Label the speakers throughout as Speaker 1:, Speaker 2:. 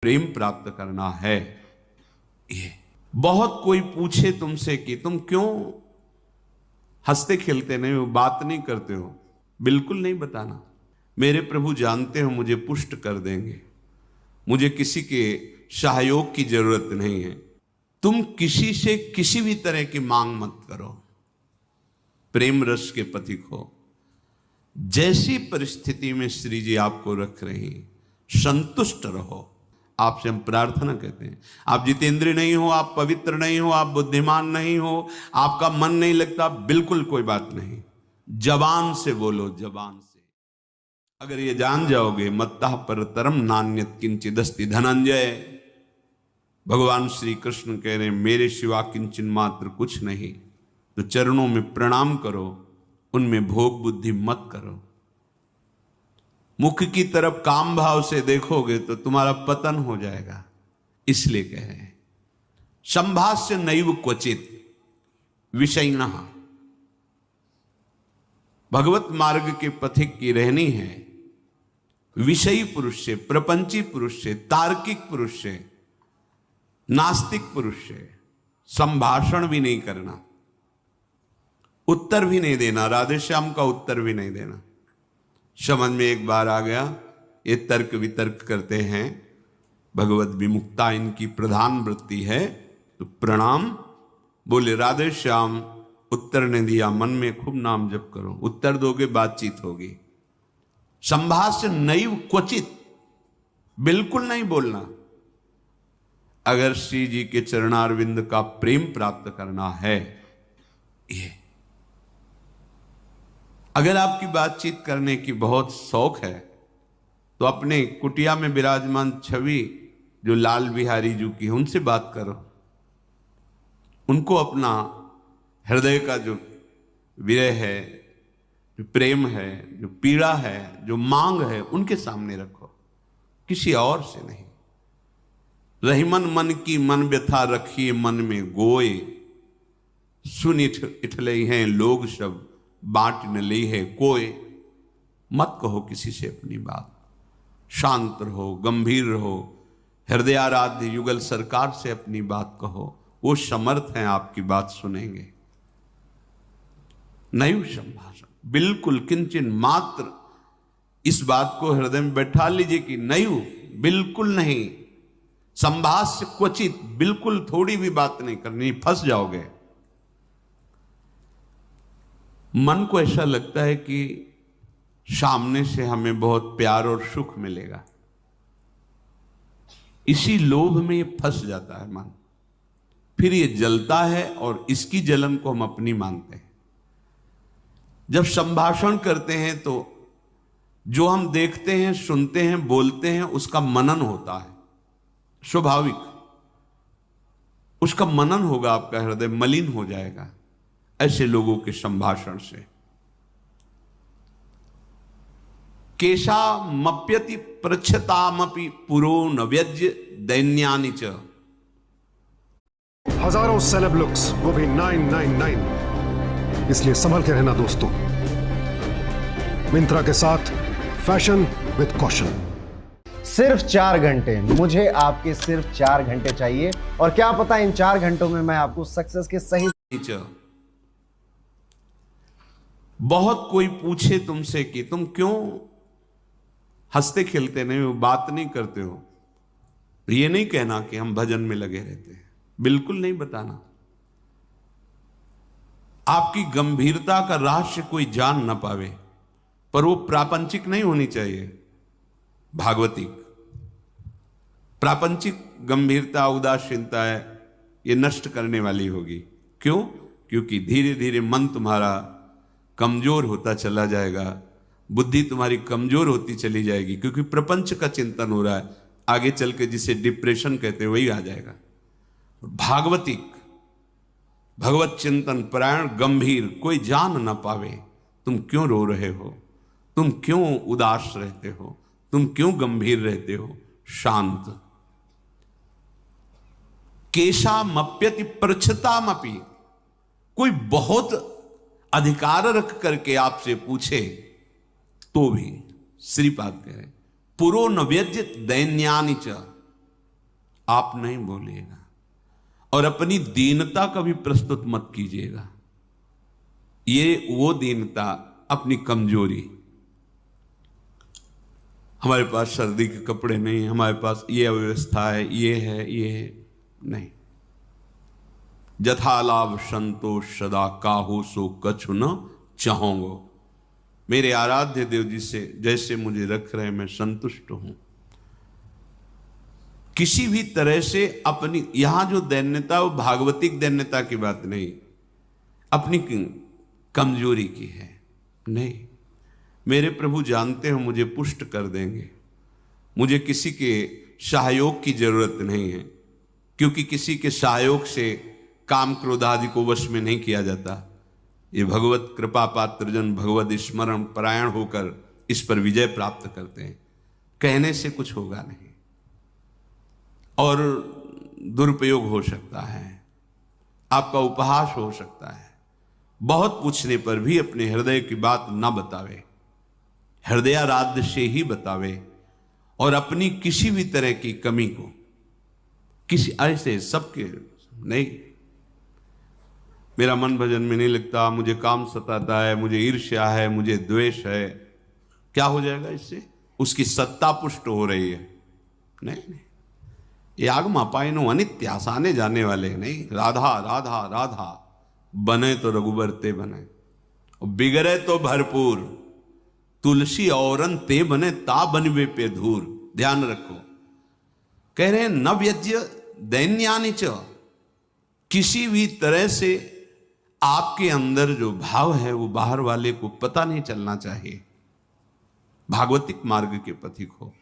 Speaker 1: प्रेम प्राप्त करना है। ये बहुत कोई पूछे तुमसे कि तुम क्यों हंसते खेलते नहीं हो, बात नहीं करते हो, बिल्कुल नहीं बताना। मेरे प्रभु जानते हो मुझे पुष्ट कर देंगे, मुझे किसी के सहयोग की जरूरत नहीं है। तुम किसी से किसी भी तरह की मांग मत करो, प्रेम रस के पथिक हो। जैसी परिस्थिति में श्री जी आपको रख रही, संतुष्ट रहो। आपसे हम प्रार्थना कहते हैं, आप जितेंद्रिय नहीं हो, आप पवित्र नहीं हो, आप बुद्धिमान नहीं हो, आपका मन नहीं लगता, बिल्कुल कोई बात नहीं। जबान से बोलो, जबान से। अगर ये जान जाओगे, मत्तः परतरम नान्यत किंचिदस्ति धनंजय। भगवान श्री कृष्ण कह रहे हैं मेरे सिवा किंचन मात्र कुछ नहीं, तो चरणों में प्रणाम करो, उनमें भोग बुद्धि मत करो। मुख की तरफ काम भाव से देखोगे तो तुम्हारा पतन हो जाएगा। इसलिए कह रहे हैं संभाष्य नैव क्वचित विषयिणः। भगवत मार्ग के पथिक की रहनी है विषयी पुरुष से, प्रपंची पुरुष से, तार्किक पुरुष से, नास्तिक पुरुष से संभाषण भी नहीं करना, उत्तर भी नहीं देना, राधे श्याम का उत्तर भी नहीं देना। समझ में एक बार आ गया, ये तर्क वितर्क करते हैं, भगवत विमुक्ता इनकी प्रधान वृत्ति है, तो प्रणाम बोले राधे श्याम, उत्तर ने दिया, मन में खूब नाम जप करो, उत्तर दोगे बातचीत होगी। संभाष्य नैव क्वचित, बिल्कुल नहीं बोलना। अगर श्री जी के चरणारविंद का प्रेम प्राप्त करना है, ये अगर आपकी बातचीत करने की बहुत शौक है तो अपने कुटिया में विराजमान छवि जो लाल बिहारी जी की है उनसे बात करो। उनको अपना हृदय का जो विरह है, जो प्रेम है, जो पीड़ा है, जो मांग है, उनके सामने रखो, किसी और से नहीं। रही मन की मन व्यथा रखिए मन में गोए, सुन इठले हैं लोग सब बांट न ली है कोई। मत कहो किसी से अपनी बात, शांत रहो, गंभीर रहो, हृदयाराध्य युगल सरकार से अपनी बात कहो, वो समर्थ हैं आपकी बात सुनेंगे। नैव संभाषण, बिल्कुल किंचन मात्र इस बात को हृदय में बैठा लीजिए कि नैव, बिल्कुल नहीं। संभाष्य क्वचित, बिल्कुल थोड़ी भी बात नहीं करनी, फंस जाओगे। मन को ऐसा लगता है कि सामने से हमें बहुत प्यार और सुख मिलेगा, इसी लोभ में ये फंस जाता है मन, फिर ये जलता है और इसकी जलन को हम अपनी मानते हैं। जब संभाषण करते हैं तो जो हम देखते हैं, सुनते हैं, बोलते हैं, उसका मनन होता है, स्वाभाविक उसका मनन होगा, आपका हृदय मलिन हो जाएगा ऐसे लोगों के संभाषण से। केशा मप्यति प्रच्छतामपि पुरो न व्यज्य दैन्यानि च।
Speaker 2: हजारों सेलेब लुक्स, वो भी 999, इसलिए संभल के रहना दोस्तों। मिंत्रा के साथ फैशन विद कॉशन।
Speaker 3: सिर्फ 4 घंटे, मुझे आपके सिर्फ 4 घंटे चाहिए, और क्या पता इन 4 घंटों में मैं आपको सक्सेस के सही।
Speaker 1: बहुत कोई पूछे तुमसे कि तुम क्यों हंसते खेलते नहीं हो, बात नहीं करते हो, तो ये नहीं कहना कि हम भजन में लगे रहते हैं, बिल्कुल नहीं बताना। आपकी गंभीरता का रहस्य कोई जान ना पावे, पर वो प्रापंचिक नहीं होनी चाहिए, भागवतिक। प्रापंचिक गंभीरता, उदासीनता है, ये नष्ट करने वाली होगी। क्यों? क्योंकि धीरे धीरे मन तुम्हारा कमजोर होता चला जाएगा, बुद्धि तुम्हारी कमजोर होती चली जाएगी, क्योंकि प्रपंच का चिंतन हो रहा है। आगे चल के जिसे डिप्रेशन कहते हैं वही आ जाएगा। भागवतिक, भगवत चिंतन परायण, गंभीर, कोई जान ना पावे तुम क्यों रो रहे हो, तुम क्यों उदास रहते हो, तुम क्यों गंभीर रहते हो, शांत। केशा मप्यति प्रच्छतामपि, कोई बहुत अधिकार रख करके आपसे पूछे तो भी श्रीपाद कह रहे पुरो न व्यज्य दैन्यानि च, आप नहीं बोलिएगा, और अपनी दीनता कभी प्रस्तुत मत कीजिएगा। ये वो दीनता, अपनी कमजोरी, हमारे पास सर्दी के कपड़े नहीं, हमारे पास ये अव्यवस्था है, ये है, ये है, नहीं। जथा लाभ संतोष सदा काहू सो कछु न चाहोगो। मेरे आराध्य देव जी से जैसे मुझे रख रहे, मैं संतुष्ट हूं। किसी भी तरह से अपनी, यहां जो दैन्यता वो भागवतिक दैन्यता की बात नहीं, अपनी कमजोरी की है। नहीं, मेरे प्रभु जानते हो मुझे पुष्ट कर देंगे, मुझे किसी के सहयोग की जरूरत नहीं है, क्योंकि किसी के सहयोग से काम क्रोध आदि को वश में नहीं किया जाता। ये भगवत कृपा पात्र जन भगवत स्मरण परायण होकर इस पर विजय प्राप्त करते हैं। कहने से कुछ होगा नहीं और दुरुपयोग हो सकता है, आपका उपहास हो सकता है। बहुत पूछने पर भी अपने हृदय की बात न बतावे, हृदयाराध्य से ही बतावे, और अपनी किसी भी तरह की कमी को किसी ऐसे सबके नहीं, मेरा मन भजन में नहीं लगता, मुझे काम सताता है, मुझे ईर्ष्या है, मुझे द्वेष है, क्या हो जाएगा इससे? उसकी सत्ता पुष्ट हो रही है। नहीं, ये आगमा पाइनो अनित्य, आसाने जाने वाले नहीं। राधा राधा राधा, बने तो रघुबर ते बने, बिगड़े तो भरपूर, तुलसी औरन ते बने ता बनवे पे धूर। ध्यान रखो, कह रहे हैं न व्यज्य दैन्यानि च, किसी भी तरह से आपके अंदर जो भाव है वो बाहर वाले को पता नहीं चलना चाहिए। भागवतिक मार्ग के पथिक हो।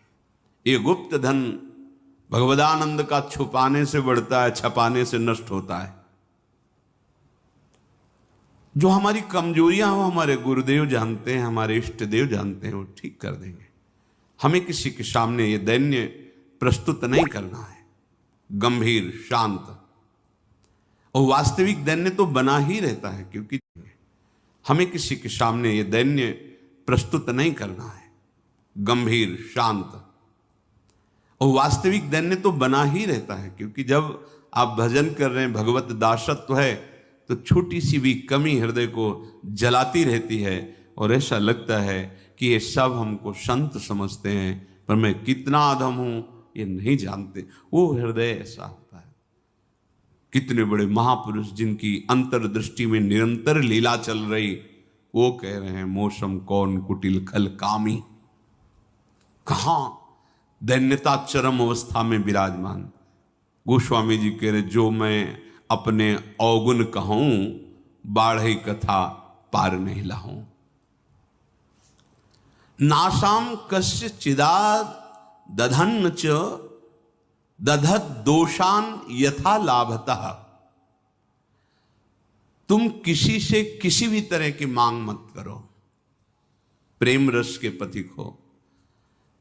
Speaker 1: ये गुप्त धन भगवदानंद का छुपाने से बढ़ता है, छपाने से नष्ट होता है। जो हमारी कमजोरियां हो हमारे गुरुदेव जानते हैं, हमारे इष्ट देव जानते हैं, वो ठीक कर देंगे। हमें किसी के सामने ये दैन्य प्रस्तुत नहीं करना है, गंभीर शांत। और वास्तविक दैन्य तो बना ही रहता है, क्योंकि हमें किसी के सामने ये दैन्य प्रस्तुत नहीं करना है, गंभीर शांत। और वास्तविक दैन्य तो बना ही रहता है, क्योंकि जब आप भजन कर रहे हैं, भगवत दासत्व है, तो छोटी सी भी कमी हृदय को जलाती रहती है और ऐसा लगता है कि ये सब हमको संत समझते हैं, पर मैं कितना अधम हूं ये नहीं जानते। वो हृदय ऐसा होता है। कितने बड़े महापुरुष जिनकी अंतर्दृष्टि में निरंतर लीला चल रही, वो कह रहे हैं मौसम कौन कुटिल खल कामी। कहां दैन्यता चरम अवस्था में विराजमान। गोस्वामी जी कह रहे जो मैं अपने अवगुण कहूं, बाढ़ई कथा पार नहीं लाऊं। नासाम कस्य चिदाद दधन्न च दधत दोषान यथा लाभतः। तुम किसी से किसी भी तरह की मांग मत करो, प्रेम रस के पथिक हो।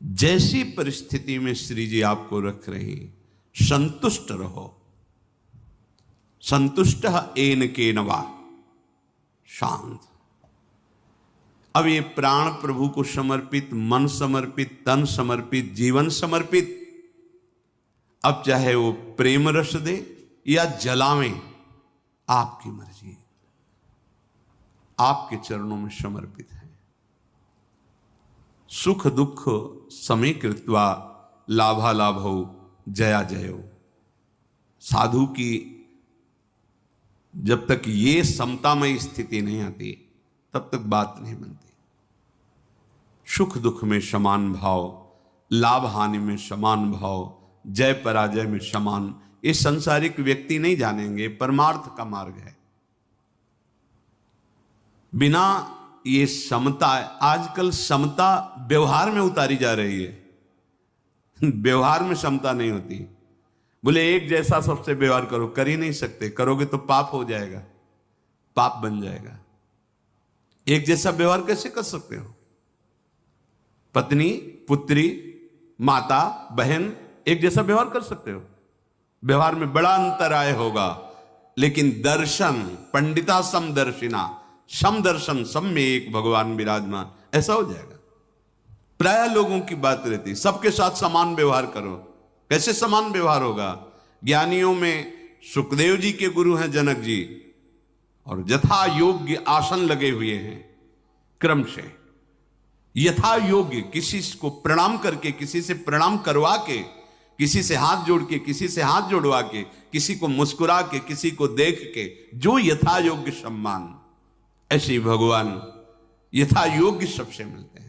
Speaker 1: जैसी परिस्थिति में श्री जी आपको रख रही, संतुष्ट रहो। संतुष्ट एन के नवा, शांत। अब ये प्राण प्रभु को समर्पित, मन समर्पित, तन समर्पित, जीवन समर्पित। अब चाहे वो प्रेम रस दे या जलावें, आपकी मर्जी, आपके चरणों में समर्पित है। सुख दुख समय कृत्वा लाभा लाभो जया जयो। साधु की जब तक ये समतामय स्थिति नहीं आती तब तक बात नहीं बनती। सुख दुख में समान भाव, लाभ हानि में समान भाव, जय पराजय में समान, ये संसारिक व्यक्ति नहीं जानेंगे। परमार्थ का मार्ग है। बिना ये समता, आजकल समता व्यवहार में उतारी जा रही है। व्यवहार में समता नहीं होती। बोले एक जैसा सबसे व्यवहार करो, कर ही नहीं सकते। करोगे तो पाप हो जाएगा, पाप बन जाएगा। एक जैसा व्यवहार कैसे कर सकते हो? पत्नी, पुत्री, माता, बहन एक जैसा व्यवहार कर सकते हो? व्यवहार में बड़ा अंतर आय होगा, लेकिन दर्शन, पंडिता समदर्शिना, समदर्शन, सब में एक भगवान विराजमान, ऐसा हो जाएगा। प्राय लोगों की बात रहती, सबके साथ समान व्यवहार करो। कैसे समान व्यवहार होगा? ज्ञानियों में सुखदेव जी के गुरु हैं जनक जी, और यथा योग्य आसन लगे हुए हैं क्रम से। यथा योग्य, किसी को प्रणाम करके, किसी से प्रणाम करवा के, किसी से हाथ जोड़ के, किसी से हाथ जोड़वा के, किसी को मुस्कुरा के, किसी को देख के, जो यथा योग्य सम्मान, ऐसे ही भगवान यथा योग्य सबसे मिलते हैं।